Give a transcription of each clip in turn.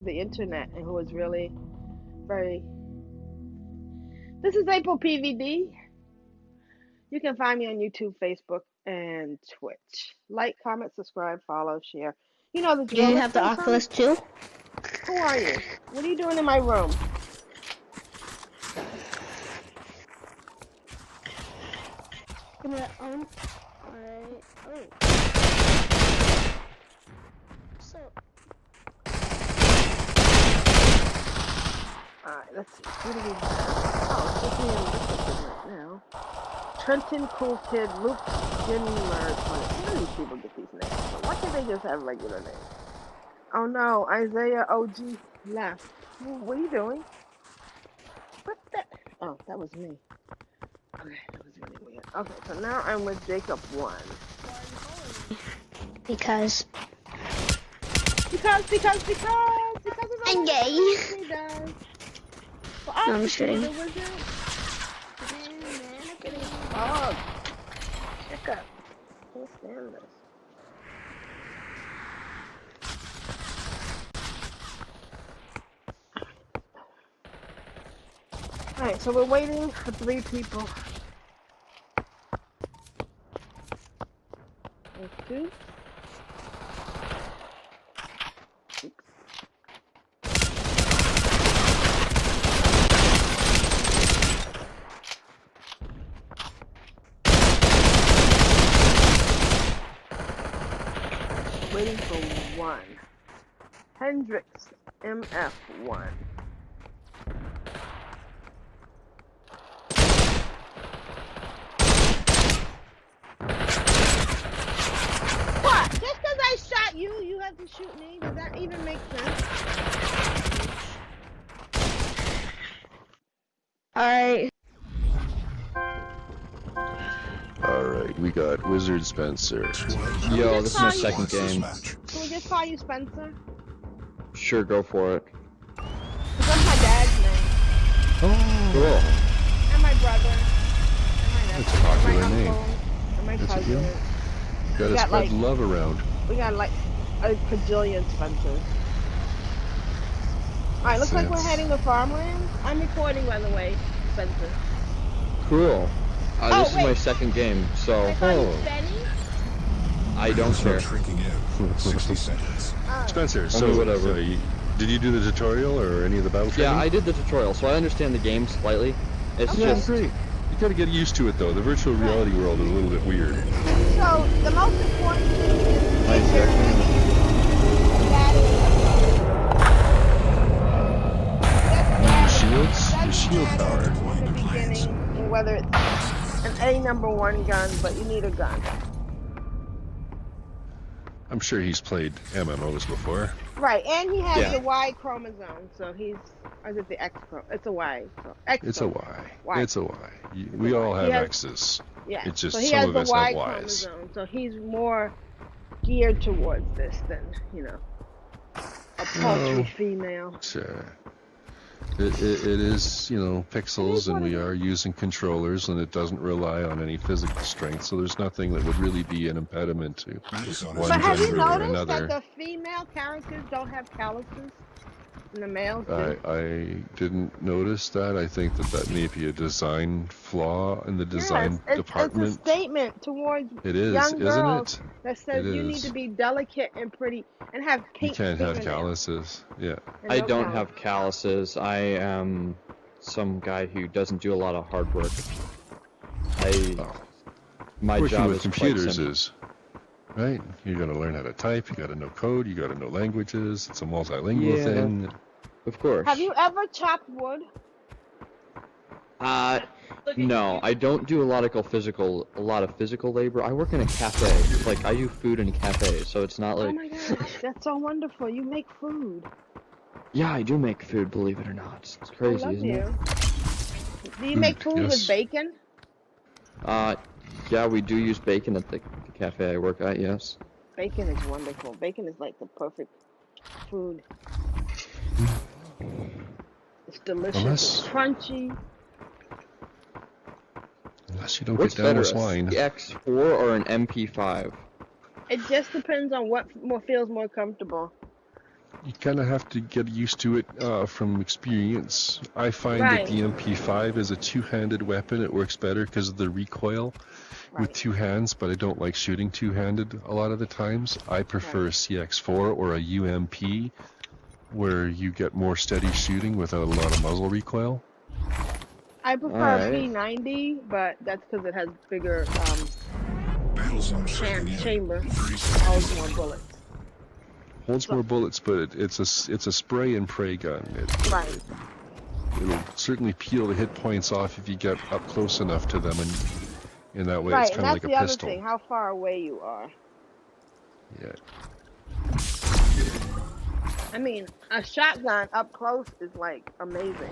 the internet and who is really very. This is April PVD. You can find me on YouTube, Facebook, and Twitch. Like, comment, subscribe, follow, share. You know the Do drill. you Let's have the play some. Oculus too? Who are you? What are you doing in my room? Alright, oh. So, Alright, let's see. What do we have? Oh, it's just me and Liquid right now. Trenton Cool Kid, Luke Ginmer. Where do these people get these names from? Why can't they just have regular names? Oh no, Isaiah OG left. What are you doing? What the? Oh, that was me. Okay, that was really weird. Okay, so now I'm with Jacob 1. because Because of I'm all the gay. things he does. For us No, I'm to just be kidding. the wizard. Man, I'm getting bugged. Check up. Can't stand this. Alright, so we're waiting for 3 people. There's 2. Oops. Waiting for 1. Hendrix MF1. What? Just because I shot you, you have to shoot me? Does that even make sense? Alright. Alright, we got Wizard Spencer. Yo, this is my second game. Can we just call you Spencer? Sure, go for it. Because that's my dad's name. Oh, Cool. And my brother. And my nephew. That's a popular and my name. uncle. And my That's a cousin. good- gotta We got, spread like- love around. We got like a bajillion Spencers. Alright, looks like we're Yes. heading to farmland. I'm recording, by the way, Spencer. Cool. Oh, This is my wait. second game, so I thought Oh. you Benny. I don't care. Shrinking in 60 seconds. Spencer, so, Only whatever. so did you do the tutorial or any of the battle Yeah, training? I did the tutorial, so I understand the game slightly. It's Okay. Yeah, just great. You gotta get used to it though. The virtual reality world is a little bit weird. So, the most important thing is Hi, if you're Jack. ready, that is Shields? Doesn't Your shield matter power. at the beginning, whether it's an A1 gun, but you need a gun. I'm sure he's played MMOs before. Right, and he has Yeah. the Y chromosome, so he's, or is it the X chromosome? It's a Y. So X It's a chromosome. Y. It's a Y. We a all Y. have He has- X's. Yeah. It's just so he some has of the us Y have Ys. chromosome, so he's more geared towards this than, a paltry No. female. Sure. It is, pixels, and we are using controllers, and it doesn't rely on any physical strength, so there's nothing that would really be an impediment to Madison one But have you gender or noticed another. that the female characters don't have calluses? And the males do? I didn't notice that. I think that may be a design flaw in the design yes, department. It's a statement towards It is, young isn't girls it? that says It you need is. to be delicate and pretty and have You pink can't have fingernails calluses. Yeah. and I no don't callus. have calluses. I am some guy who doesn't do a lot of hard work. My Working job with is computers quite simple. is right. You got to learn how to type. You got to know code. You got to know languages. It's a multilingual Yeah. thing. Of course. Have you ever chopped wood? No, I don't do a lot of physical labor. I work in a cafe. Like I do food in a cafe, so it's not Oh like. my gosh, that's so wonderful. You make food. Yeah, I do make food, believe it or not. It's I crazy, love isn't you. it? Do you make food yes. with bacon? Yeah, we do use bacon at the cafe I work at. Yes. Bacon is wonderful. Bacon is like the perfect food. It's delicious. Unless- It's crunchy. Unless you don't What's get down better, with a swine. CX4 or an MP5? It just depends on what more feels more comfortable. you kind of have to get used to it from experience. I find Right. that the MP5 is a two-handed weapon. It works better because of the recoil with Right. two hands, but I don't like shooting two-handed a lot of the times. I prefer a CX4 or a UMP, where you get more steady shooting without a lot of muzzle recoil. I prefer Alright. P90, but that's because it has bigger Battle zone shrinking in. chamber. 30 Holds seconds. more bullets. Holds more bullets, but it's a spray and pray gun. Right. It'll certainly peel the hit points off if you get up close enough to them, and in that way Right, it's and kind of that's like the a other pistol. thing, how far away you are. Yeah. I mean, a shotgun up close is like amazing.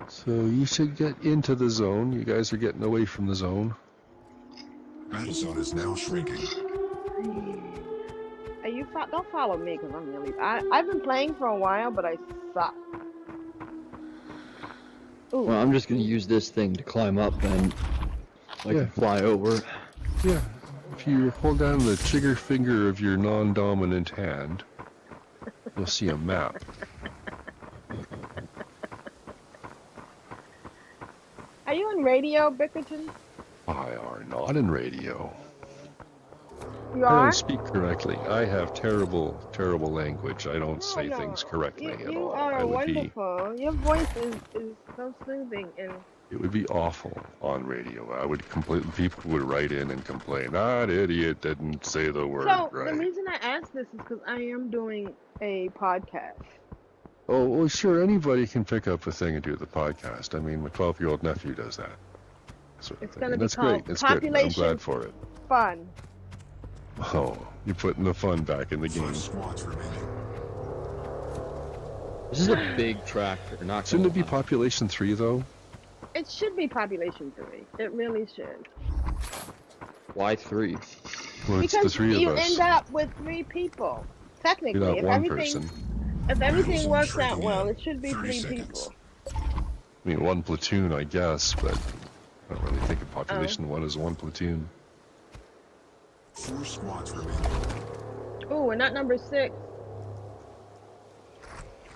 So you should get into the zone. You guys are getting away from the zone. Battle zone is now shrinking. Hey, don't follow me because I'm really. I've been playing for a while, but I suck. Ooh, Well, I'm just gonna use this thing to climb up, and I Yeah. can fly over. Yeah. If you hold down the trigger finger of your non-dominant hand, you'll see a map. are you in radio, Bickerton? I are not in radio. You I are. don't speak correctly. I have terrible, terrible language. I don't say No. things correctly at You all. are wonderful. Your voice is so soothing and. It would be awful on radio. I would completely. People would write in and complain. That idiot didn't say the word So right. the reason I asked this is because I am doing a podcast. Oh, well, sure. Anybody can pick up a thing and do the podcast. I mean, my 12-year-old nephew does that. Sort of It's thing. gonna And be that's called great. That's good. I'm Population glad for it. Fun. Oh, you're putting the fun back in the game. 5 squads remaining. This is a big tractor, not Shouldn't it gonna be lie. Population 3 though? It should be Population 3. It really should. Why 3? Well, it's the Because three you of us. end up with 3 people. Technically, You're not if one everything person. if everything Battle works zone out shrinking well, in. it should be 30 3 seconds. people. I mean, one platoon, I guess, but I don't really think of Population 1 as one platoon. 4 squads remaining. Ooh, we're not number 6.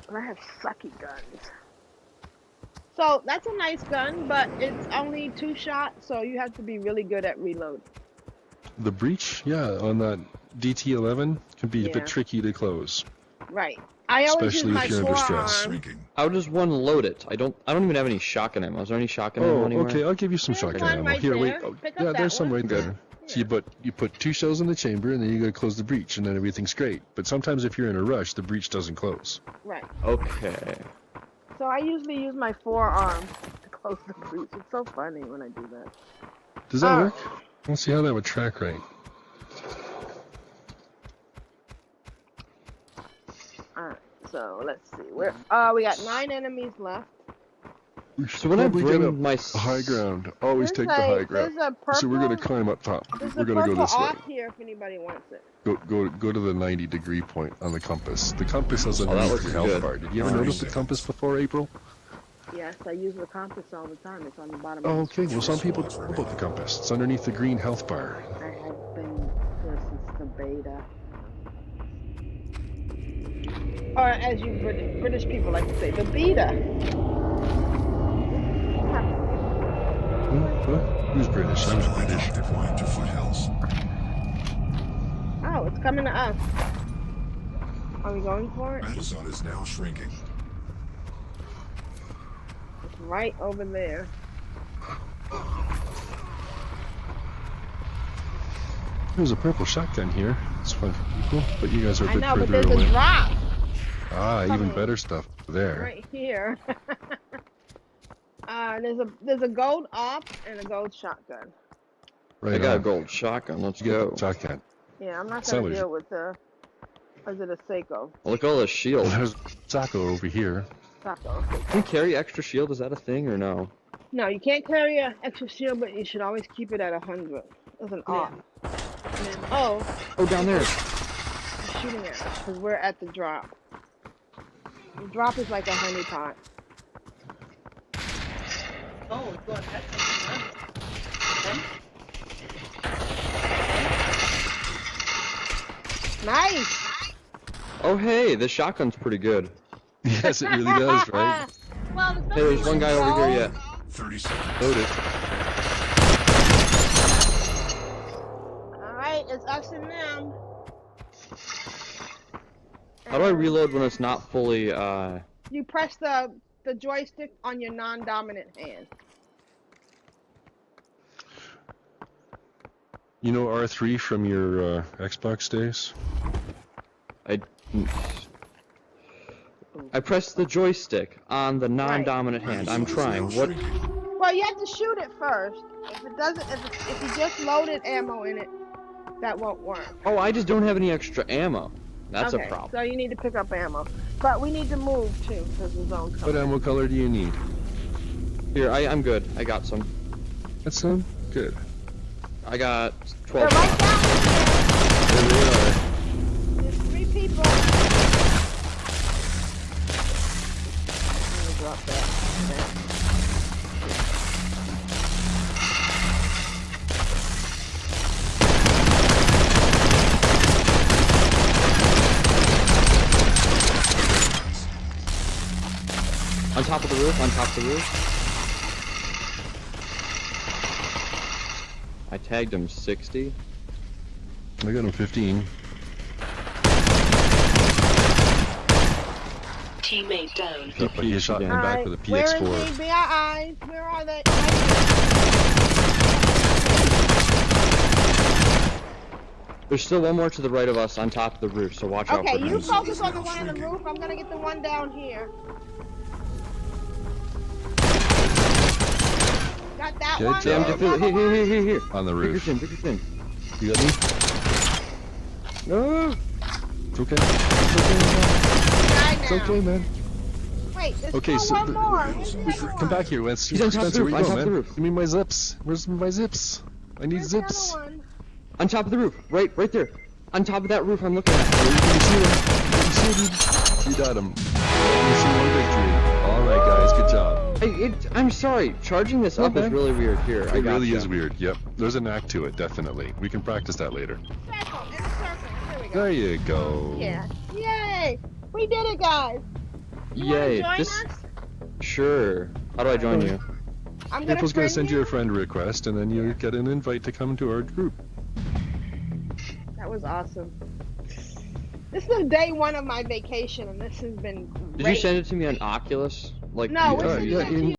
But I have sucky guns. So that's a nice gun, but it's only 2 shots, so you have to be really good at reloading. The breach, yeah, on that DT-11 can be a Yeah. bit tricky to close. Right. I always Especially use my if you're under stress. forearm. Shrinking. How does one load it? I don't even have any shotgun ammo. Is there any shotgun ammo Oh, anywhere? okay, I'll give you some There's shotgun one ammo. right Here, wait. there. Oh, Pick up yeah, that there's some one. right there. So you put 2 shells in the chamber, and then you gotta close the breach, and then everything's great. But sometimes if you're in a rush, the breach doesn't close. Right. Okay. So I usually use my forearm to close the breach. It's so funny when I do that. Does that work? Let's see how that would track right. Alright, so let's see. We got 9 enemies left. We should So when I probably get bring my a high ground. Always There's take the high ground. There's a purple. So we're gonna climb up top. There's We're a gonna purple go this way. off here if anybody wants it. Go to the 90-degree point on the compass. The compass has a Oh, that number looks for health good. bar. Did you ever 30 notice the seconds. compass before, April? Yes, I use the compass all the time. It's on the bottom Oh, of the okay. Well, some people know about the compass. It's underneath the green health bar. I have been here since the beta. Or as you British people like to say, the beta. Who's British? I'm Satellite British. active line to foothills. Oh, it's coming to us. Are we going for it? Battle zone is now shrinking. It's right over there. There's a purple shotgun here. It's fun for people, but you guys are a I bit know, but further there's away. a drop Ah, even coming. better stuff there. right here. There's a gold op and a gold shotgun. Right I got a on. gold shotgun. Let's Get go. the shotgun. Yeah, I'm not gonna Somebody- deal with the. Or is it a Seiko? Look at all the shield. There's Sacco over here. Taco. Can you carry extra shield? Is that a thing or no? No, you can't carry an extra shield, but you should always keep it at 100. As an op. And then, Oh, down there. they're shooting at us because we're at the drop. The drop is like a honeypot. Oh, good. Nice. Oh hey, the shotgun's pretty good. Yes, it really does, right? Well, Hey, there's one guy over here yet. 30 seconds. Load it. Alright, it's us and them. How do I reload when it's not fully, You press the joystick on your non-dominant hand. You know R3 from your Xbox days? I press the joystick on the non-dominant hand. I'm trying. What? Well, you have to shoot it first. If it doesn't, if you just loaded ammo in it, that won't work. Oh, I just don't have any extra ammo. That's okay, a problem. So you need to pick up ammo. But we need to move too, because the zone's What coming. ammo color do you need? Here, I'm good. I got some. That's some? Good. I got They're 12. right down There they are. here. There's 3 people. I'm gonna drop that. On top of the roof, on top of the roof. I tagged him 60. I got him 15. Teammate down. He shot me back Alright, with a where is PX4. he? Be our eyes. Where are they? There's still one more to the right of us on top of the roof, so watch out Okay, for him. you focus on the one on the roof. I'm gonna get the one down here. Got that Good one. job. Yeah, I'm just, here. On the Pick roof. your chin, pick your chin. You got me? No! It's okay. Guy It's now. okay, man. Wait, there's Okay, still so one more. Where's the other Come one? back here, Wes. He's on top of the Spencer, roof, where you on go, top of the man? roof. Give me my zips. Where's my zips? I need Where's zips. the other one? On top of the roof, right there. On top of that roof I'm looking at. Oh, you can see him. You can see him. You got him. Mission 1 victory. Alright, guys. Good job. I'm sorry, charging this up is man. really weird. Here, I It got really you. is weird. Yep. There's a knack to it, definitely. We can practice that later. Circle, in a circle. There we go. There you go. Yeah. Yay! We did it, guys. You wanna Yay, join this... us? Sure. How do I join you? I'm gonna April's gonna friend send you a friend request, and then you get an invite to come to our group. That was awesome. This is day 1 of my vacation, and this has been Did you great. send it to me on Oculus? Like, No, you- we're Yeah, sending yeah, it to in you